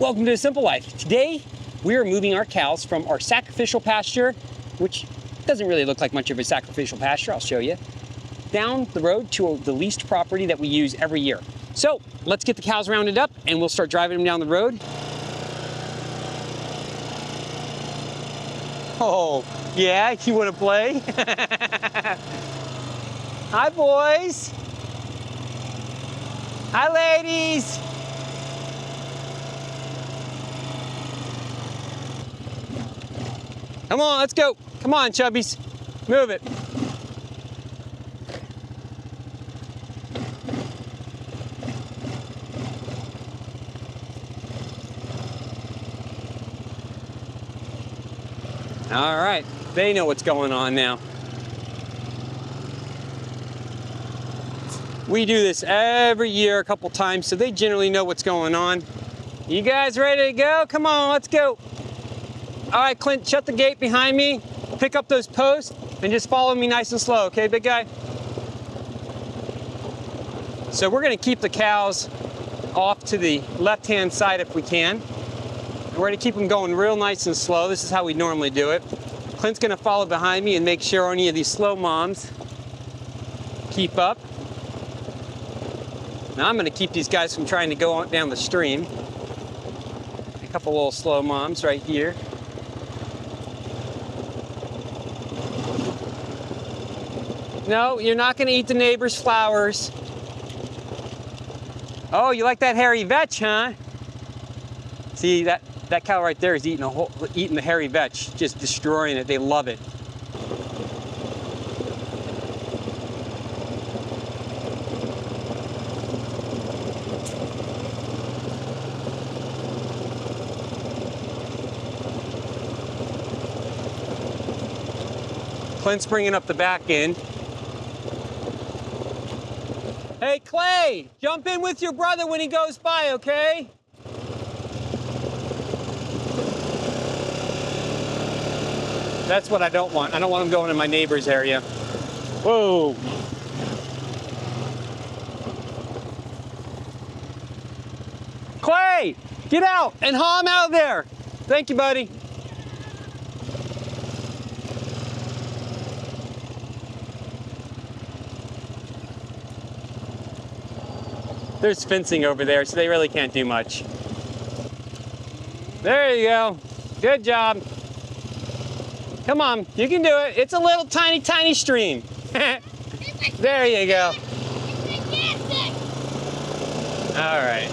Welcome to A Simple Life. Today, we are moving our cows from our sacrificial pasture, which doesn't really look like much of a sacrificial pasture, I'll show you, down the road to the leased property that we use every year. So let's get the cows rounded up and we'll start driving them down the road. Oh, yeah, you wanna play? Hi, boys. Hi, ladies. Come on, let's go. Come on, chubbies. Move it. All right, they know what's going on now. We do this every year a couple times, so they generally know what's going on. You guys ready to go? Come on, let's go. All right, Clint, shut the gate behind me. Pick up those posts and just follow me nice and slow, okay, big guy? So we're gonna keep the cows off to the left-hand side if we can. We're gonna keep them going real nice and slow. This is how we normally do it. Clint's gonna follow behind me and make sure any of these slow moms keep up. Now I'm gonna keep these guys from trying to go on down the stream. A couple little slow moms right here. No, you're not gonna eat the neighbor's flowers. Oh, you like that hairy vetch, huh? See, that cow right there is eating the hairy vetch, just destroying it. They love it. Clint's bringing up the back end. Hey, Clay, jump in with your brother when he goes by, okay? That's what I don't want. I don't want him going in my neighbor's area. Whoa. Clay, get out and haul him out of there. Thank you, buddy. There's fencing over there, so they really can't do much. There you go. Good job. Come on, you can do it. It's a little tiny, tiny stream. There you go. All right.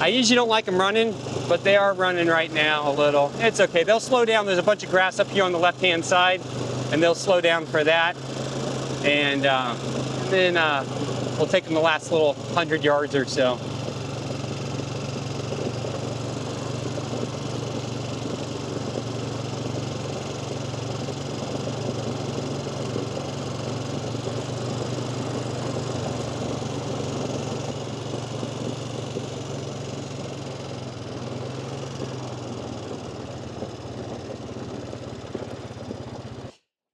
I usually don't like them running, but they are running right now a little. It's okay, they'll slow down. There's a bunch of grass up here on the left-hand side, and they'll slow down for that. And then we'll take them the last little 100 yards or so.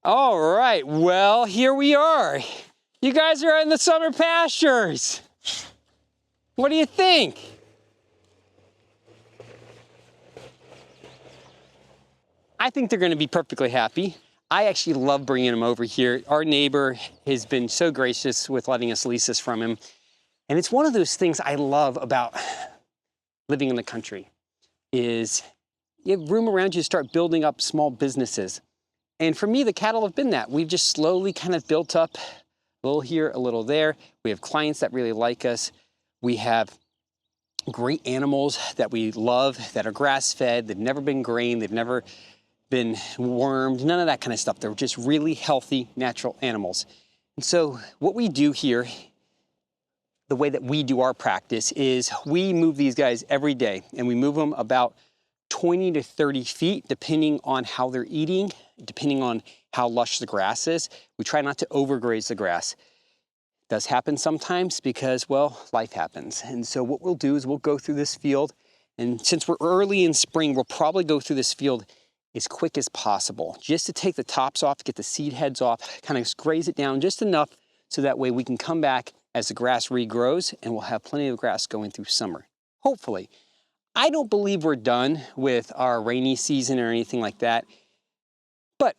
All right, well, here we are. You guys are in the summer pastures. What do you think? I think they're gonna be perfectly happy. I actually love bringing them over here. Our neighbor has been so gracious with letting us lease this from him. And it's one of those things I love about living in the country is you have room around you to start building up small businesses. And for me, the cattle have been that. We've just slowly kind of built up a little here, a little there. We have clients that really like us. We have great animals that we love, that are grass-fed. They've never been grained. They've never been wormed, none of that kind of stuff. They're just really healthy, natural animals. And so what we do here, the way that we do our practice is we move these guys every day, and we move them about 20 to 30 feet, depending on how they're eating, depending on how lush the grass is. We try not to overgraze the grass. It does happen sometimes because, well, life happens. And so what we'll do is we'll go through this field, and since we're early in spring, we'll probably go through this field as quick as possible, just to take the tops off, get the seed heads off, kind of graze it down just enough so that way we can come back as the grass regrows and we'll have plenty of grass going through summer. hopefully. I don't believe we're done with our rainy season or anything like that, but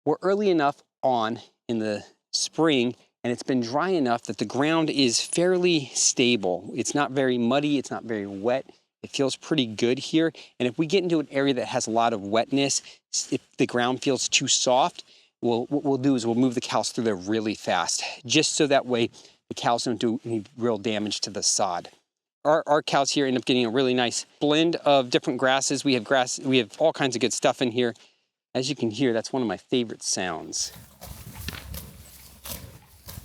we're early enough on in the spring and it's been dry enough that the ground is fairly stable. It's not very muddy, it's not very wet. It feels pretty good here. And if we get into an area that has a lot of wetness, if the ground feels too soft, what we'll do is we'll move the cows through there really fast, just so that way the cows don't do any real damage to the sod. Our cows here end up getting a really nice blend of different grasses. We have all kinds of good stuff in here. As you can hear, that's one of my favorite sounds.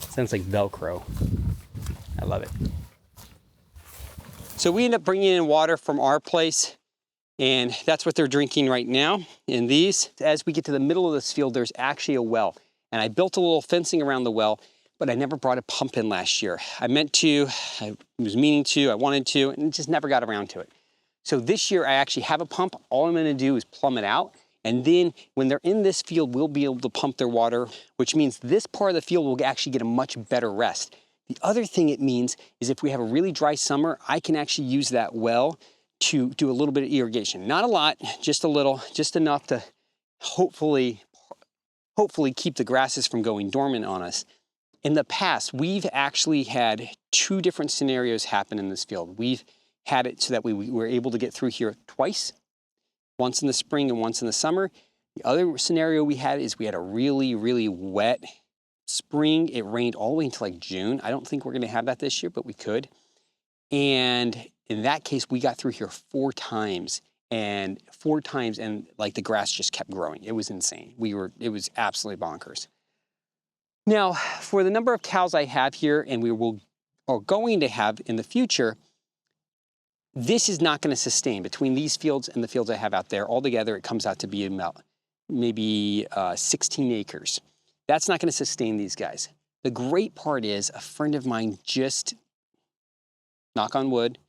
Sounds like Velcro. I love it. So we end up bringing in water from our place, and that's what they're drinking right now in these. As we get to the middle of this field, there's actually a well, and I built a little fencing around the well, but I never brought a pump in last year. I meant to, I was meaning to, I wanted to, and just never got around to it. So this year I actually have a pump. All I'm gonna do is plumb it out. And then when they're in this field, we'll be able to pump their water, which means this part of the field will actually get a much better rest. The other thing it means is if we have a really dry summer, I can actually use that well to do a little bit of irrigation. Not a lot, just a little, just enough to hopefully keep the grasses from going dormant on us. In the past, we've actually had 2 different scenarios happen in this field. We've had it so that we were able to get through here twice, once in the spring and once in the summer. The other scenario we had is we had a really, really wet spring. It rained all the way until like June. I don't think we're gonna have that this year, but we could. And in that case, we got through here 4 times and like the grass just kept growing. It was insane. It was absolutely bonkers. Now, for the number of cows I have here and are going to have in the future, this is not going to sustain. Between these fields and the fields I have out there, altogether it comes out to be about maybe 16 acres. That's not going to sustain these guys. The great part is a friend of mine just, knock on wood,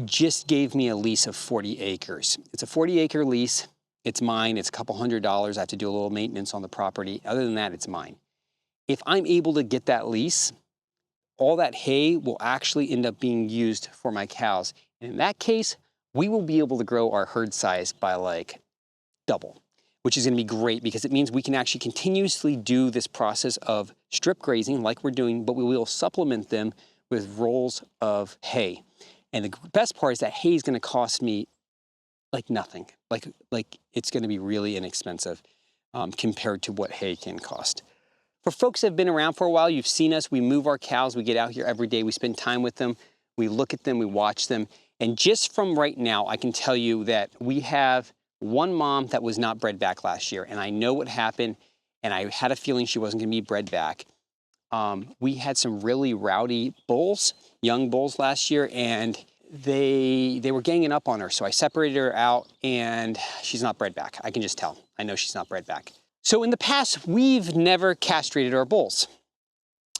just gave me a lease of 40 acres. It's a 40-acre lease. It's mine. It's a couple $100. I have to do a little maintenance on the property. Other than that, it's mine. If I'm able to get that lease, all that hay will actually end up being used for my cows. And in that case, we will be able to grow our herd size by like double, which is gonna be great because it means we can actually continuously do this process of strip grazing like we're doing, but we will supplement them with rolls of hay. And the best part is that hay is gonna cost me like nothing. Like it's gonna be really inexpensive compared to what hay can cost. For folks that have been around for a while, you've seen us, we move our cows, we get out here every day, we spend time with them, we look at them, we watch them. And just from right now, I can tell you that we have one mom that was not bred back last year, and I know what happened, and I had a feeling she wasn't gonna be bred back. We had some really rowdy bulls, young bulls last year, and they were ganging up on her. So I separated her out and she's not bred back. I can just tell. I know she's not bred back. So in the past, we've never castrated our bulls.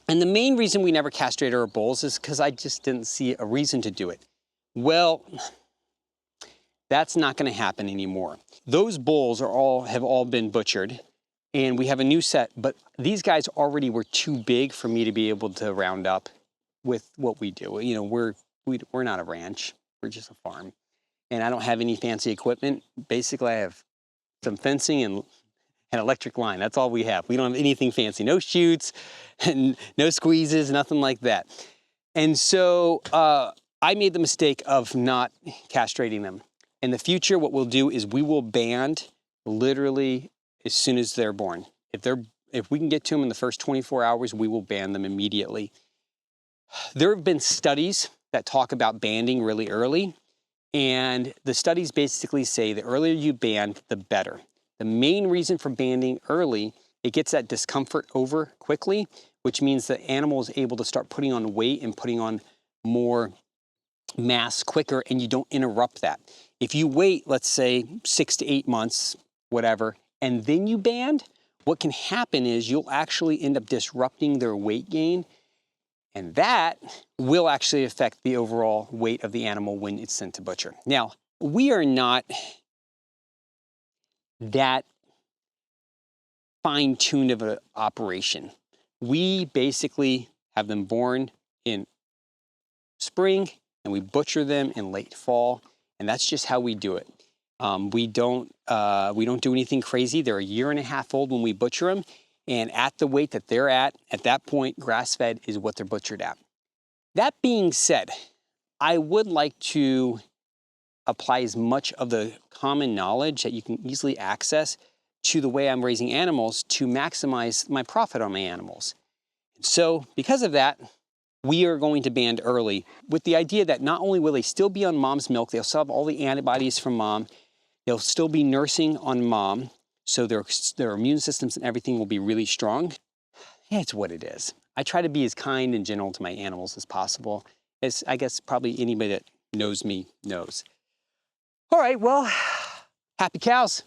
And the main reason we never castrated our bulls is because I just didn't see a reason to do it. Well, that's not gonna happen anymore. Those bulls have all been butchered and we have a new set, but these guys already were too big for me to be able to round up with what we do. You know, we're not a ranch, we're just a farm. And I don't have any fancy equipment. Basically, I have some fencing and an electric line. That's all we have. We don't have anything fancy. No chutes, and no squeezes, nothing like that. And so I made the mistake of not castrating them. In the future, what we'll do is we will band literally as soon as they're born. If we can get to them in the first 24 hours, we will band them immediately. There have been studies that talk about banding really early, and the studies basically say the earlier you band, the better. The main reason for banding early, it gets that discomfort over quickly, which means the animal is able to start putting on weight and putting on more mass quicker, and you don't interrupt that. If you wait, let's say 6 to 8 months, whatever, and then you band, what can happen is you'll actually end up disrupting their weight gain, and that will actually affect the overall weight of the animal when it's sent to butcher. Now, we are not that fine-tuned of an operation. We basically have them born in spring and we butcher them in late fall, and that's just how we do it. We don't do anything crazy. They're a year and a half old when we butcher them, and at the weight that they're at that point, grass-fed is what they're butchered at. That being said, I would like to apply as much of the common knowledge that you can easily access to the way I'm raising animals to maximize my profit on my animals. So because of that, we are going to band early with the idea that not only will they still be on mom's milk, they'll still have all the antibodies from mom, they'll still be nursing on mom, so their immune systems and everything will be really strong. It's what it is. I try to be as kind and gentle to my animals as possible, as I guess probably anybody that knows me knows. All right, well, happy cows.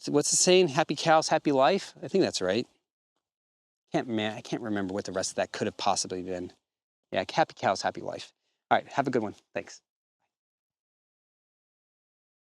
What's the saying? Happy cows, happy life? I think that's right. I can't remember what the rest of that could have possibly been. Yeah, happy cows, happy life. All right, have a good one. Thanks.